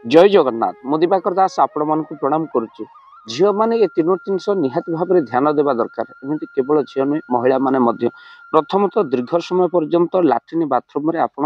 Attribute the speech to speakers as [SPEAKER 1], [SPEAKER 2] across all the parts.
[SPEAKER 1] जय जगन्नाथ मु दिवाकर दास आपण मानक प्रणाम करुच्ची। झील मैंने ये तीनो जिन निहाती भाव में ध्यान देवा दरकार। एमती केवल झील नुहे महिला मैंने प्रथमतः दीर्घ समय पर्यंत लाट्रिन बाथरूम में आप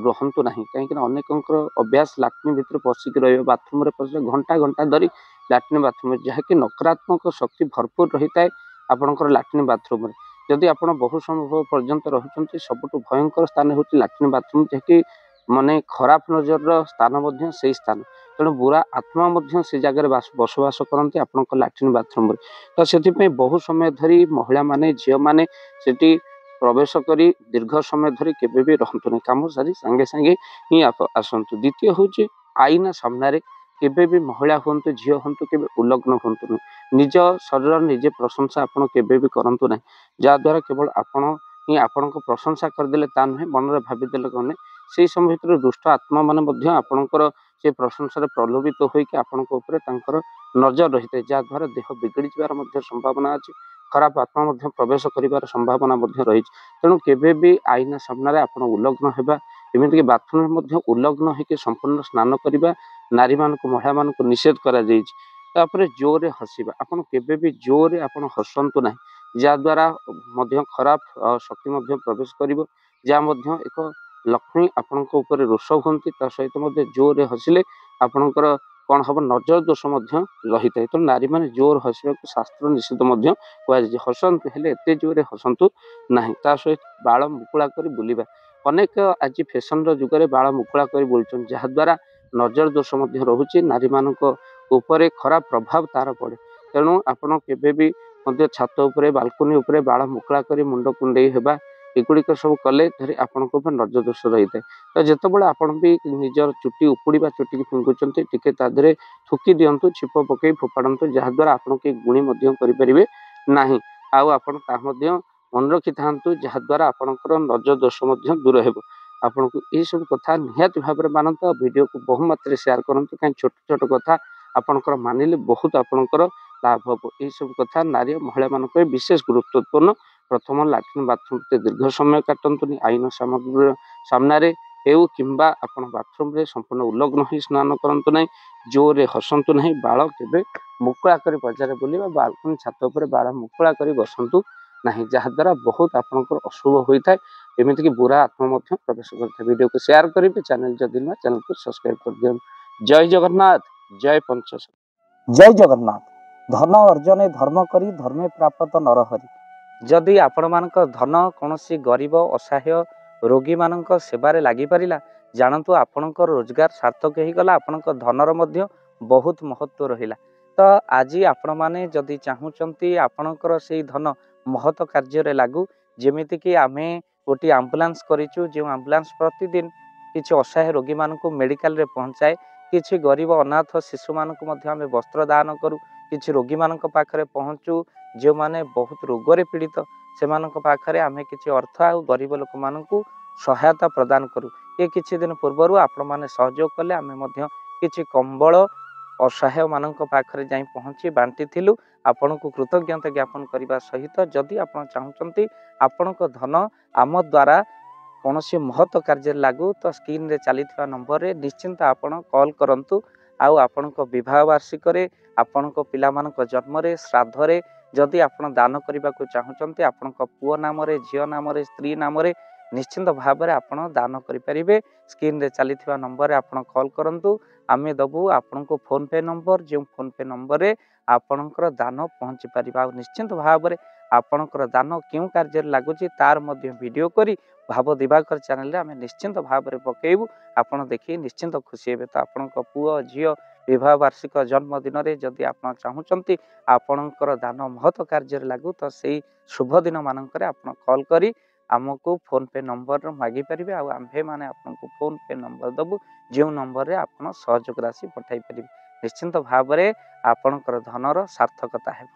[SPEAKER 1] रुहतु ना कहीं अनेक अभ्यास लाट्रिन भितर पशिक रही बाथरूम पशे घंटा घंटा धरी लाट्रिन बाथरूम जहाँकि नकारात्मक शक्ति भरपूर रही है आपंकर लाट्रिन बाथरूम में। जदि आप बहु समय पर्यंत रोचे सबुठ भयंकर स्थान हूँ लाट्रिन बाथरूम जहाँकि माने खराब नजर स्थान से स्थान तेणु बुरा आत्मा से जगह बसवास करते आपंक लाट्रिन बाथरूम तो से बहु समय धरी महिला माने झील मैंने से प्रवेश कर दीर्घ समय धरी केवे भी रहतु नहीं कम सारी सांगे सांगे ही आसतु। द्वितीय हूँ आईना सामने केवे भी महिला हूँ झील हूँ के उल्लग्न हूँ निज शरीर निजे प्रशंसा आपड़ केवे भी करूँ ना जहाद्वारा केवल आपण ही आपण प्रशंसा करदे ता नुहे मन में भाविदे कहने से समय भर दुष्ट आत्मा माने आपणकर से प्रशंसा प्रलोभित होकर आपण नजर रही है जहाद्वारा देह बिगड़ी जबार संभावना अच्छी खराब आत्मा प्रवेश कर संभावना रही। तेणु केवे भी आईना सामने आप उल्लग्न होगा एमतीक बाथरूम उल्लग्न होकर संपूर्ण स्नान करने नारी मानक महिला मानक निषेध कर जोर हसवा आपड़ केवे भी जोर आप हसतु ना जहाद्वारा खराब शक्ति प्रवेश कर जहाँ एक लक्ष्मी आपण रोष हमें सहित जोर हसिले आपणकर कौन हम नजर दोष रही है। तो नारी मैंने जोर हसवा शास्त्र निषेध कहुई हसतु हेले एत जोर हसतु ना सहित बाल मुकुला कर बुलवा अनेक आज फैशन जुगे बाल मुकुला कर बुलूँ जहाद्वारा नजर दोष रोचे नारी मान खराब प्रभाव तार पड़े। तेणु आपड़ केवे छात उपरे बालकनी उपरे बाल मुकुला कर मुंड कुंडे होगा एगुड़िक सब कले आपण नजर दोष रही है। तो जितेबाला आपण भी निजर चुटी उपुड़ा चुटी की फिंगुंट टिके तादे थुकी दिंतु छिप पकई फोपाड़ू जहाद्वारा आपड़ के गुणी करें ना आपण मन रखी था जहाद्वारा आपणकर नजर दोष दूर हो। आपन को यह सब कथा निहाती भाव में मानता वीडियो को बहुमात्रा शेयर करूँ कहीं छोट छोट कथा आपणकर मानिले बहुत आपणकर लाभ हम। यह सब कथा नारी महिला मानक विशेष गुरुत्वपूर्ण। प्रथम लाट्रिन बाथरूम दीर्घ समय काटतुनि आईन सामग्री सामने हेउ किंबा आपण बाथरूम रे संपूर्ण उल्लग्न ही स्नान करंतु नहीं जोरे हसंतु नहीं बाल केबे मुकुला कर बजार बुलवा बालकनी छात उपर बाल मुकुला कर बसंतु नहीं जहाद्वारा बहुत आपंकर अशुभ होता है एमती कि बुरा आत्मा प्रवेश करता है। वीडियो को शेयर करेंगे चैनल जदि ना चैनल को सब्सक्राइब कर दियो। जय जगन्नाथ जय पंचश
[SPEAKER 2] जय जगन्नाथ। धन अर्जने धर्म करी धर्मे प्राप्त नरहरि।
[SPEAKER 1] जदि आपण मानक धन कौन गरीब असहाय रोगी मानक सेवारे लगी पारिला जानतु आपणकर रोजगार सार्थक हो गला आपणक धनर मध्य बहुत महत्व रहिला। तो आज आपण माने जदि चाहूचंती आपणकर से धन महत कार्य लागू जेमिति कि आमे गोटे आम्बुलांस करिचु जो आम्बुलांस प्रतिदिन किछि असहाय रोगी मानक मेडिकल रे पहुंचाए किछि गरीब अनाथ शिशु मानक मध्य आमे वस्त्र दान करू किछि रोगी मानक पाखरे पहुंचू जो माने बहुत रोगरे पीड़ित से मानक पाखरे आमे किछि अर्थ आ गरीब लोक मानकू सहायता प्रदान करू। ये किछि दिन पूर्व आपण माने सहयोग कले आमे मध्य किछि कंबल असहाय मानक पाखरे जाई पहुंची बांटी थिलु। आपण को कृतज्ञता ज्ञापन करने सहित जदि आपण चाहूचंती आपणक धन आम द्वारा कौन सी महत्व कार्य लागू तो स्क्रीन रे चली नंबर रे निश्चिंत आपण कॉल करंतु। आउ आपणक विवाह वार्षिक आपणक पिला मानक जन्म रे श्राद्ध रे जदि आपण दान करने को चाहूचंती आपणक पुओ नाम रे झियो नाम रे स्त्री नाम रे निश्चिंत भाव में आपण दान करें। स्क्रीन रे चली नंबर रे आपण कॉल करंतु आमे दबु आपण को फोन पे नंबर जो फोन पे नंबर रे आपणकर दान पहुँची पार निश्चिंत भाव में आपणकर दान क्यों कार्य लगुच तार मध्य वीडियो करी भाव दिवाकर चैनल आम निश्चिंत भाव में पकेबू आपड़ देखिए निश्चिंत खुशी हे। तो आपण पुओ झील विवाह वार्षिक जन्मदिन में जदि आप चाहूँगी आपणकर दान महत्व कार्य लागू तो से शुभ दिन मानक आप कॉल करी आमको फोन पे नंबर मागी पारे आम्भे मैंने आपको फोन पे नंबर दबू जो नंबर रे आप सहयोग राशि पठाई पारे निश्चिंत भाव में आपणकर धनर सार्थकता है।